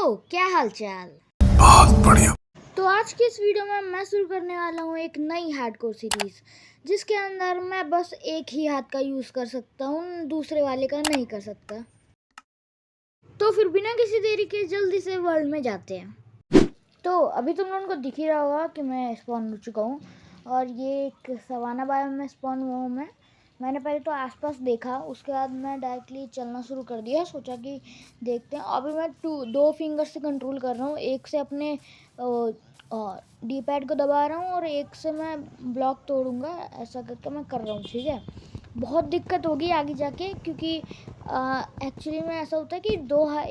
क्या हाल चाल। बहुत बढ़िया। तो आज की इस वीडियो में मैं शुरू करने वाला हूँ एक नई हार्डकोर सीरीज, जिसके अंदर मैं बस एक ही हाथ का यूज़ कर सकता हूँ, दूसरे वाले का नहीं कर सकता। तो फिर बिना किसी देरी के जल्दी से वर्ल्ड में जाते हैं। तो अभी तुम लोगों को दिख ही रहा होगा कि मैं स्पॉन हो चुका हूँ और ये एक सवाना बायोम में स्पॉन हुआ हूँ मैंने पहले तो आसपास देखा, उसके बाद मैं डायरेक्टली चलना शुरू कर दिया। सोचा कि देखते हैं। अभी मैं दो फिंगर से कंट्रोल कर रहा हूँ, एक से अपने डी पैड को दबा रहा हूँ और एक से मैं ब्लॉक तोड़ूंगा, ऐसा करके मैं कर रहा हूँ। ठीक है, बहुत दिक्कत होगी आगे जाके, क्योंकि एक्चुअली में ऐसा होता है कि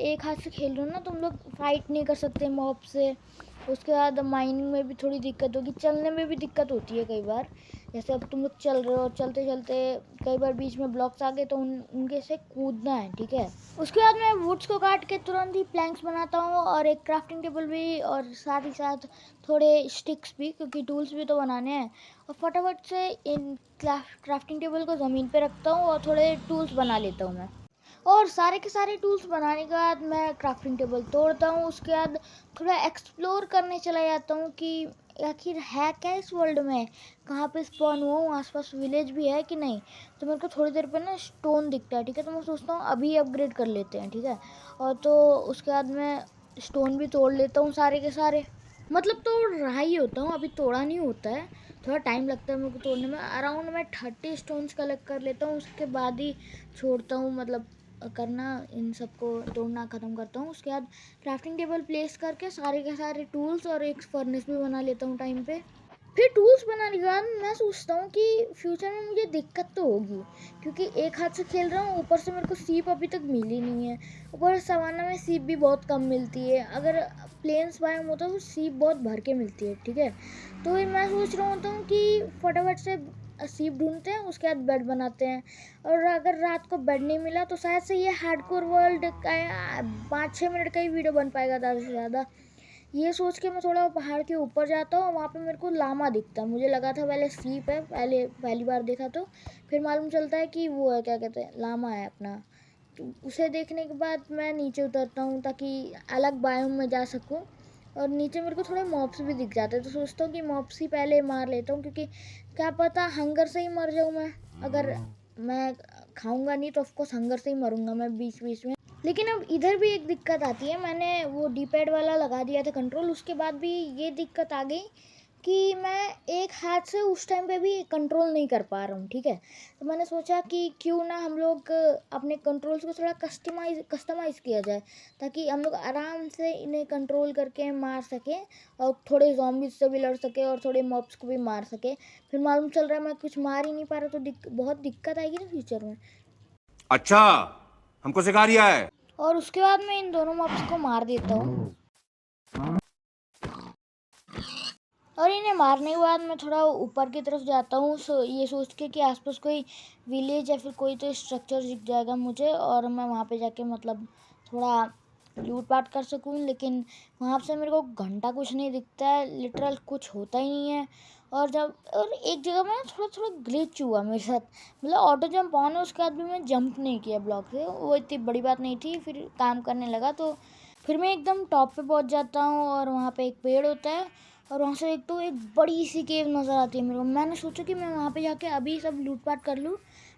एक हाथ से खेल रहे हो ना, तुम लोग फाइट नहीं कर सकते मॉब से। उसके बाद माइनिंग में भी थोड़ी दिक्कत होगी, चलने में भी दिक्कत होती है कई बार। जैसे अब तुम लोग चल रहे हो, चलते चलते कई बार बीच में ब्लॉक्स आ गए तो उनके से कूदना है। ठीक है, उसके बाद मैं वुड्स को काट के तुरंत ही प्लैंक्स बनाता हूँ और एक क्राफ्टिंग टेबल भी, और साथ ही साथ थोड़े स्टिक्स भी, क्योंकि टूल्स भी तो बनाने हैं। और फटाफट से इन क्राफ्टिंग टेबल को ज़मीन पे रखता हूँ और थोड़े टूल्स बना लेता हूँ मैं। और सारे के सारे टूल्स बनाने के बाद मैं क्राफ्टिंग टेबल तोड़ता हूँ। उसके बाद थोड़ा एक्सप्लोर करने चला जाता हूँ कि आखिर है क्या इस वर्ल्ड में, कहाँ पे स्पॉन हुआ हूँ, आसपास विलेज भी है कि नहीं। तो मेरे को थोड़ी देर पे ना स्टोन दिखता है। ठीक है, तो मैं सोचता हूँ अभी अपग्रेड कर लेते हैं। ठीक है, और तो उसके बाद मैं स्टोन भी तोड़ लेता हूँ सारे के सारे। मतलब तोड़ रहा ही होता हूँ, अभी तोड़ा नहीं होता है, थोड़ा टाइम लगता है मेरे को तोड़ने में। अराउंड मैं 30 स्टोन्स कलेक्ट कर लेता हूँ, उसके बाद ही छोड़ता हूँ, मतलब करना इन सबको तोड़ना ख़त्म करता हूँ। उसके बाद क्राफ्टिंग टेबल प्लेस करके सारे के सारे टूल्स और एक फर्नेस भी बना लेता हूँ टाइम पे। फिर टूल्स बनाने के बाद मैं सोचता हूँ कि फ्यूचर में मुझे दिक्कत तो होगी, क्योंकि एक हाथ से खेल रहा हूँ, ऊपर से मेरे को सीप अभी तक मिली नहीं है। ऊपर सवाना में सीप भी बहुत कम मिलती है, अगर प्लेन्स बायोम होता है तो सीप बहुत भर के मिलती है। ठीक है, तो मैं सोच रहा होता हूँ कि फटाफट से सीप ढूंढते हैं, उसके बाद बेड बनाते हैं। और अगर रात को बेड नहीं मिला तो शायद से ये हार्डकोर वर्ल्ड का 5-6 मिनट का ही वीडियो बन पाएगा ज़्यादा से ज़्यादा। ये सोच के मैं थोड़ा पहाड़ के ऊपर जाता हूँ, वहाँ पे मेरे को लामा दिखता है। मुझे लगा था पहले सीप है, पहली बार देखा, तो फिर मालूम चलता है कि वो है, क्या कहते हैं, लामा है अपना। तो उसे देखने के बाद मैं नीचे उतरता हूँ ताकि अलग बायोम में जा सकूँ। और नीचे मेरे को थोड़े मॉब्स भी दिख जाते हैं, तो सोचता हूँ कि मॉब्स ही पहले मार लेता हूँ, क्योंकि क्या पता हंगर से ही मर जाऊँ मैं। अगर मैं खाऊंगा नहीं तो ऑफकोर्स हंगर से ही मरूंगा मैं बीच बीच में। लेकिन अब इधर भी एक दिक्कत आती है, मैंने वो डी पैड वाला लगा दिया था कंट्रोल, उसके बाद भी ये दिक्कत आ गई कि मैं एक हाथ से उस टाइम पे भी कंट्रोल नहीं कर पा रहा हूँ। ठीक है, तो मैंने सोचा कि क्यों ना हम लोग अपने कंट्रोल्स को थोड़ा कस्टमाइज़ किया जाए, ताकि हम लोग आराम से इन्हें कंट्रोल करके मार सकें और थोड़े ज़ॉम्बीज से भी लड़ सके और थोड़े मॉब्स को भी मार सके। फिर मालूम चल रहा है मैं कुछ मार ही नहीं पा रहा, तो बहुत दिक्कत आएगी ना फ्यूचर में। अच्छा, हमको सिखा रिया है। और उसके बाद मैं इन दोनों मॉब्स को मार देता हूँ, और इन्हें मारने के बाद मैं थोड़ा ऊपर की तरफ जाता हूँ, ये सोच के कि आसपास कोई विलेज या फिर कोई तो स्ट्रक्चर दिख जाएगा मुझे, और मैं वहाँ पे जाके मतलब थोड़ा लूट पाट कर सकूँ। लेकिन वहाँ से मेरे को घंटा कुछ नहीं दिखता है, लिटरल कुछ होता ही नहीं है। और एक जगह में थोड़ा थोड़ा ग्लिच हुआ मेरे साथ, मतलब ऑटो जंप ऑन है, उसके बाद भी मैं जंप नहीं किया ब्लॉक से, वो इतनी बड़ी बात नहीं थी। फिर काम करने लगा, तो फिर मैं एकदम टॉप पे पहुँच जाता हूँ और वहाँ पे एक पेड़ होता है, और वहाँ से एक बड़ी सी केव नज़र आती है मेरे को। मैंने सोचा कि मैं वहाँ पे जाके अभी सब लूटपाट कर लूँ,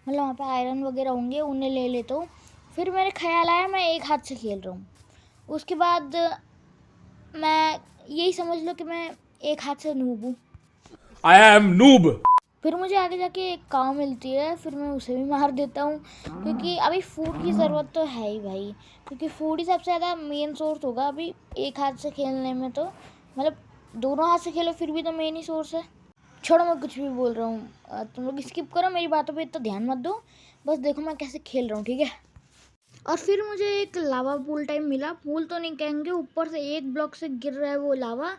मतलब वहाँ पे आयरन वगैरह होंगे, उन्हें ले लेता हूँ। फिर मेरे ख्याल आया मैं एक हाथ से खेल रहा हूँ। उसके बाद मैं यही समझ लो कि मैं एक हाथ से नूब हूँ। I am noob. फिर मुझे आगे जाके एक काव मिलती है, फिर मैं उसे भी मार देता हूँ, क्योंकि अभी फूड की ज़रूरत तो है ही भाई, क्योंकि फूड ही सबसे ज़्यादा मेन सोर्स होगा अभी एक हाथ से खेलने में। तो मतलब दोनों हाथ से खेलो फिर भी तो मेन ही सोर्स है। छोड़ो, मैं कुछ भी बोल रहा हूँ, तुम लोग स्किप करो, मेरी बातों पे इतना ध्यान मत दो, बस देखो मैं कैसे खेल रहा हूँ। ठीक है, और फिर मुझे एक लावा पूल टाइप मिला, पूल तो नहीं कहेंगे, ऊपर से एक ब्लॉक से गिर रहा है वो लावा,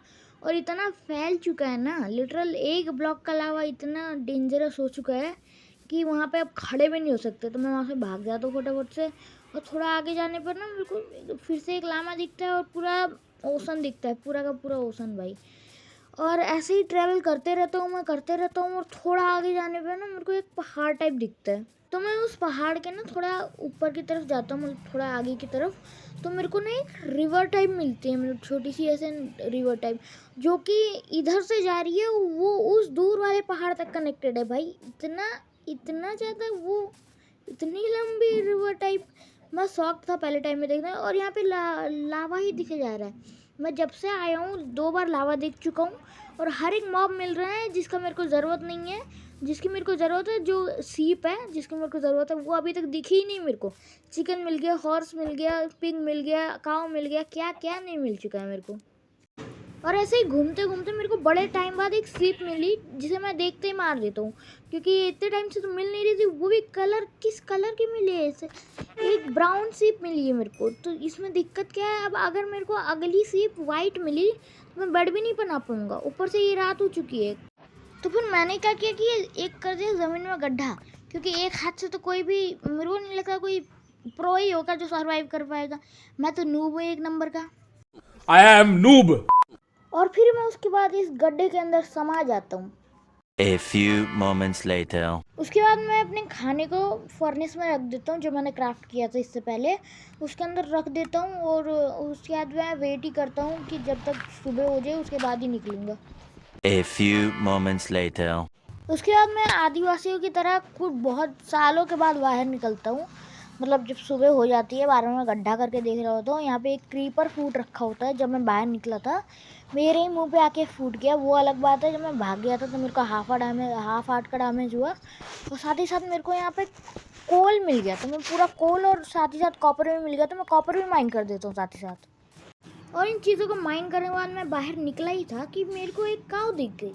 और इतना फैल चुका है ना, लिटरल एक ब्लॉक का लावा इतना डेंजरस हो चुका है कि वहाँ पे अब खड़े भी नहीं हो सकते। तो मैं वहाँ से भाग जाता हूँ फटाफट से, और थोड़ा आगे जाने पर ना मेरे को फिर से एक लामा दिखता है और पूरा ओशन दिखता है, पूरा का पूरा ओशन भाई। और ऐसे ही ट्रैवल करते रहता हूँ मैं, करते रहता हूँ, और थोड़ा आगे जाने पर ना मेरे को एक पहाड़ टाइप दिखता है। तो मैं उस पहाड़ के ना थोड़ा ऊपर की तरफ जाता हूँ, मतलब थोड़ा आगे की तरफ। तो मेरे को ना एक रिवर टाइप मिलती है, मतलब छोटी सी ऐसे रिवर टाइप, जो कि इधर से जा रही है, वो उस दूर वाले पहाड़ तक कनेक्टेड है भाई। इतना इतना ज़्यादा वो, इतनी लंबी रिवर टाइप। मैं शौक था पहले टाइम में देखना, और यहाँ पे लावा ही दिखे जा रहा है। मैं जब से आया हूँ 2 बार लावा देख चुका हूँ, और हर एक मॉब मिल रहा है जिसका मेरे को ज़रूरत नहीं है। जिसकी मेरे को ज़रूरत है, जो सीप है जिसकी मेरे को ज़रूरत है, वो अभी तक दिखी ही नहीं मेरे को। चिकन मिल गया, हॉर्स मिल गया, पिग मिल गया, काऊ मिल गया, क्या क्या नहीं मिल चुका है मेरे को। और ऐसे ही घूमते घूमते मेरे को बड़े टाइम बाद एक सीप मिली, जिसे मैं देखते ही मार देता हूँ, क्योंकि इतने टाइम से तो मिल नहीं रही थी। वो भी कलर, किस कलर की मिली है ऐसे, एक ब्राउन सीप मिली है मेरे को। तो इसमें दिक्कत क्या है, अब अगर मेरे को अगली सीप वाइट मिली तो मैं बेड भी नहीं बना पाऊँगा, ऊपर से ये रात हो चुकी है। तो फिर मैंने क्या किया कि एक कर दिया ज़मीन में गड्ढा, क्योंकि एक हाथ से तो कोई भी, मेरे को नहीं लगता कोई प्रो ही होगा जो सरवाइव कर पाएगा। मैं तो नूब हूँ एक नंबर का। I am noob. और फिर मैं उसके बाद इस गड्ढे के अंदर समा जाता हूँ। A few moments later. उसके बाद मैं अपने खाने को फर्नेस में रख देता हूँ, जो मैंने क्राफ्ट किया था इससे पहले, उसके अंदर रख देता हूँ। और उसके बाद मैं वेट ही करता हूँ कि जब तक सुबह हो जाए, उसके बाद ही निकलूँगा। A few moments later. उसके बाद मैं आदिवासियों की तरह कुछ बहुत सालों के बाद बाहर निकलता हूँ। मतलब जब सुबह हो जाती है, बार बार मैं गड्ढा करके देख रहा होता हूँ, यहाँ पे एक क्रीपर फूट रखा होता है। जब मैं बाहर निकला था, मेरे ही मुंह पे आके फूट गया। वो अलग बात है, जब मैं भाग गया था तो मेरे को हाफ हार्ट का डैमेज हुआ। और साथ ही साथ मेरे को यहाँ पे कोल मिल गया, तो मैं पूरा कोल और साथ ही साथ कॉपर भी मिल गया, तो मैं कॉपर भी माइन कर देता हूँ साथ ही साथ। और इन चीज़ों को माइन करने के बाद मैं बाहर निकला ही था कि मेरे को एक काऊ दिख गई।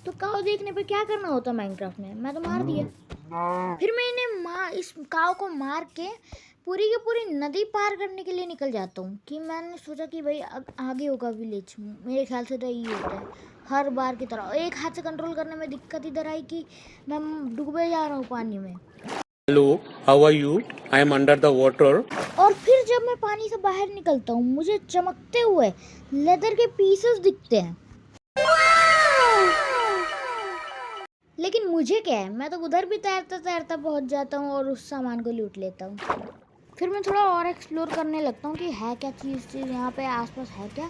तो काऊ देखने पे क्या करना होता है माइनक्राफ्ट में, मैं तो मार दिया। फिर मैं इन्हें इस काऊ को मार के पूरी की पूरी नदी पार करने के लिए निकल जाता हूँ। कि मैंने सोचा कि भाई आगे होगा विलेज, मेरे ख्याल से तो यही होता है हर बार की तरह। एक हाथ से कंट्रोल करने में दिक्कत इधर आई कि मैं डूबे जा रहा हूँ पानी में। Hello, how are you? I am under the water. और फिर जब मैं पानी से बाहर निकलता हूँ, मुझे चमकते हुए लेदर के पीसेस दिखते हैं। लेकिन मुझे क्या है, मैं तो उधर भी तैरता तैरता पहुंच जाता हूँ और उस सामान को लूट लेता हूँ। फिर मैं थोड़ा और एक्सप्लोर करने लगता हूँ कि है क्या चीज़ यहाँ पे आसपास है क्या।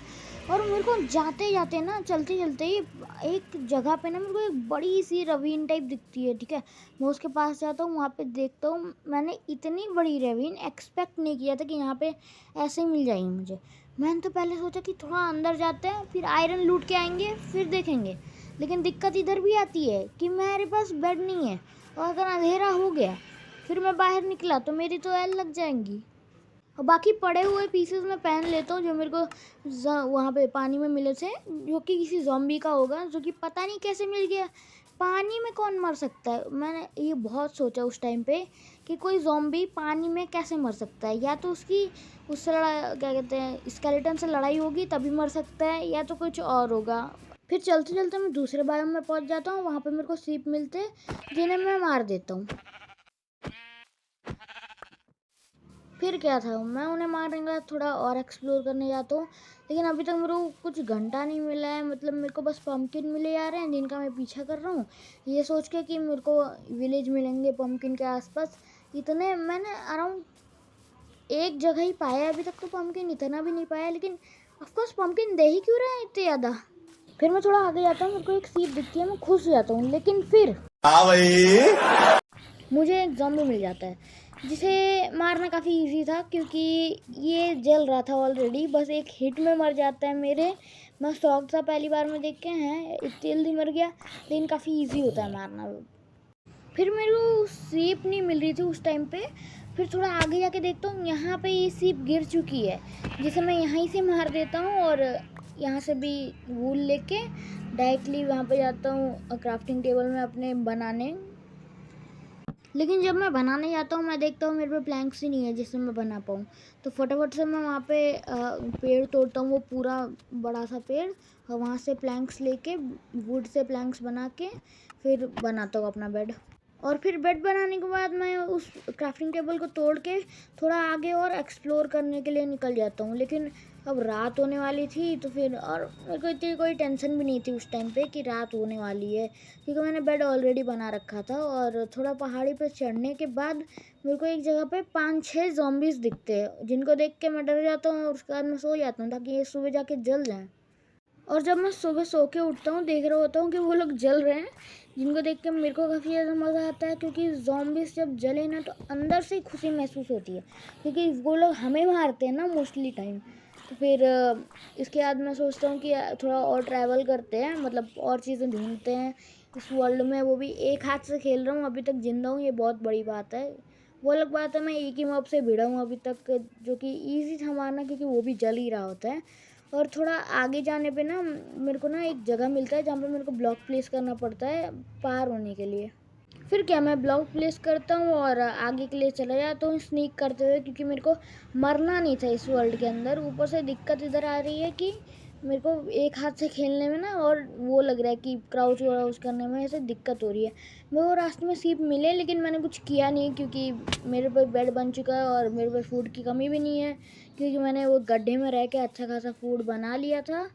और मेरे को जाते जाते ना, चलते चलते ही एक जगह पे ना मेरे को एक बड़ी सी रवीन टाइप दिखती है। ठीक है, मैं उसके पास जाता हूँ, वहाँ पे देखता हूँ। मैंने इतनी बड़ी रवीन एक्सपेक्ट नहीं किया था कि यहाँ पे ऐसे ही मिल जाएगी मुझे। मैंने तो पहले सोचा कि थोड़ा अंदर जाते हैं, फिर आयरन लूट के आएंगे, फिर देखेंगे। लेकिन दिक्कत इधर भी आती है कि मेरे पास बेड नहीं है, और अगर अंधेरा हो गया फिर मैं बाहर निकला तो मेरी तो एल लग जाएंगी। और बाकी पड़े हुए पीसेस मैं पहन लेता हूँ, जो मेरे को वहाँ पे पानी में मिले थे, जो कि किसी ज़ॉम्बी का होगा, जो कि पता नहीं कैसे मिल गया। पानी में कौन मर सकता है, मैंने ये बहुत सोचा उस टाइम पे कि कोई ज़ॉम्बी पानी में कैसे मर सकता है। या तो उसकी उससे क्या कहते हैं, स्केलेटन से लड़ाई होगी तभी मर सकता है, या तो कुछ और होगा। फिर चलते चलते मैं दूसरे बायोम में पहुंच जाता हूँ। वहाँ पे मेरे को सीप मिलते जिन्हें मैं मार देता हूँ। फिर क्या था, मैं उन्हें मारने का थोड़ा और एक्सप्लोर करने जाता हूँ। लेकिन अभी तक मेरे को कुछ घंटा नहीं मिला है, मतलब मेरे को बस पम्पकिन मिले जा रहे हैं जिनका मैं पीछा कर रहा हूँ, ये सोच के कि मेरे को विलेज मिलेंगे पम्पकिन के आसपास। इतने मैंने अराउंड एक जगह ही पाया अभी तक, तो पम्पकिन इतना भी नहीं पाया। लेकिन ऑफकोर्स पम्पकिन दे ही क्यों रहे हैं इतने ज़्यादा। फिर मैं थोड़ा आगे जाता हूँ, मेरे को एक सीप दिखती है, मैं खुश हो जाता हूँ। लेकिन फिर मुझे एक ज़ॉम्बी मिल जाता है, जिसे मारना काफ़ी इजी था, क्योंकि ये जल रहा था ऑलरेडी। बस एक हिट में मर जाता है मेरे। मैं शौक था पहली बार में देख के, हैं इतनी जल्दी मर गया, लेकिन काफ़ी इजी होता है मारना। फिर मेरे को सीप नहीं मिल रही थी उस टाइम पे। फिर थोड़ा आगे जाके देखता हूँ, यहाँ पे ये सीप गिर चुकी है, जिसे मैं यहीं से मार देता हूँ। और यहाँ से भी वूल लेके डायरेक्टली वहाँ पे जाता हूँ क्राफ्टिंग टेबल में अपने बनाने। लेकिन जब मैं बनाने जाता हूँ, मैं देखता हूँ मेरे पे प्लैंक्स ही नहीं है जिससे मैं बना पाऊँ। तो फटाफट से मैं वहाँ पे पेड़ तोड़ता हूँ, वो पूरा बड़ा सा पेड़, और वहाँ से प्लैंक्स लेके वुड से प्लैंक्स बना के फिर बनाता हूँ अपना बेड। और फिर बेड बनाने के बाद मैं उस क्राफ्टिंग टेबल को तोड़ के थोड़ा आगे और एक्सप्लोर करने के लिए निकल जाता हूँ। लेकिन अब रात होने वाली थी तो फिर, और मेरे को इतनी कोई टेंशन भी नहीं थी उस टाइम पे कि रात होने वाली है, क्योंकि मैंने बेड ऑलरेडी बना रखा था। और थोड़ा पहाड़ी पे चढ़ने के बाद मेरे को एक जगह पे 5-6 ज़ॉम्बीज़ दिखते हैं, जिनको देख के मैं डर जाता हूँ और उसके बाद मैं सो जाता हूँ ताकि ये सुबह जाके जल जाएँ। और जब मैं सुबह सो के उठता हूँ देख रहा होता हूँ कि वो लोग जल रहे हैं, जिनको देख के मेरे को काफ़ी ज़्यादा मज़ा आता है, क्योंकि ज़ॉम्बीज़ जब जले ना तो अंदर से ही खुशी महसूस होती है, क्योंकि वो लोग हमें मारते हैं ना मोस्टली टाइम। तो फिर इसके बाद मैं सोचता हूँ कि थोड़ा और ट्रैवल करते हैं, मतलब और चीज़ें ढूंढते हैं इस वर्ल्ड में। वो भी एक हाथ से खेल रहा हूँ, अभी तक जिंदा हूँ, ये बहुत बड़ी बात है। वो अलग बात है मैं एक ही मॉब से भिड़ा हूँ अभी तक, जो कि ईजी था मारना, क्योंकि वो भी जल ही रहा होता है। और थोड़ा आगे जाने पे ना मेरे को ना एक जगह मिलता है जहाँ पे मेरे को ब्लॉक प्लेस करना पड़ता है पार होने के लिए। फिर क्या, मैं ब्लॉक प्लेस करता हूँ और आगे के लिए चला जाता हूँ स्नीक करते हुए, क्योंकि मेरे को मरना नहीं था इस वर्ल्ड के अंदर। ऊपर से दिक्कत इधर आ रही है कि मेरे को एक हाथ से खेलने में ना, और वो लग रहा है कि क्राउच व्राउच करने में ऐसे दिक्कत हो रही है। मेरे को रास्ते में सीप मिले, लेकिन मैंने कुछ किया नहीं, क्योंकि मेरे पे बेड बन चुका है और मेरे पे फूड की कमी भी नहीं है, क्योंकि मैंने वो गड्ढे में रह के अच्छा खासा फूड बना लिया था।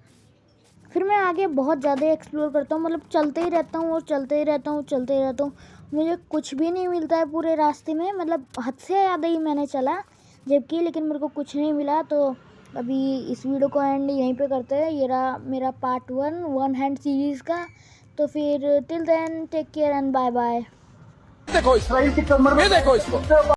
फिर मैं आगे बहुत ज़्यादा एक्सप्लोर करता हूँ, मतलब चलते ही रहता हूँ और चलते ही रहता हूँ, चलते ही रहता हूँ। मुझे कुछ भी नहीं मिलता है पूरे रास्ते में, मतलब हद से ज़्यादा ही मैंने चला जबकि, लेकिन मेरे को कुछ नहीं मिला। तो अभी इस वीडियो को एंड यहीं पे करते हैं। ये रहा मेरा पार्ट 1 वन हैंड सीरीज़ का। तो फिर till then take care and bye bye. देखो इसको, ये देखो इसको।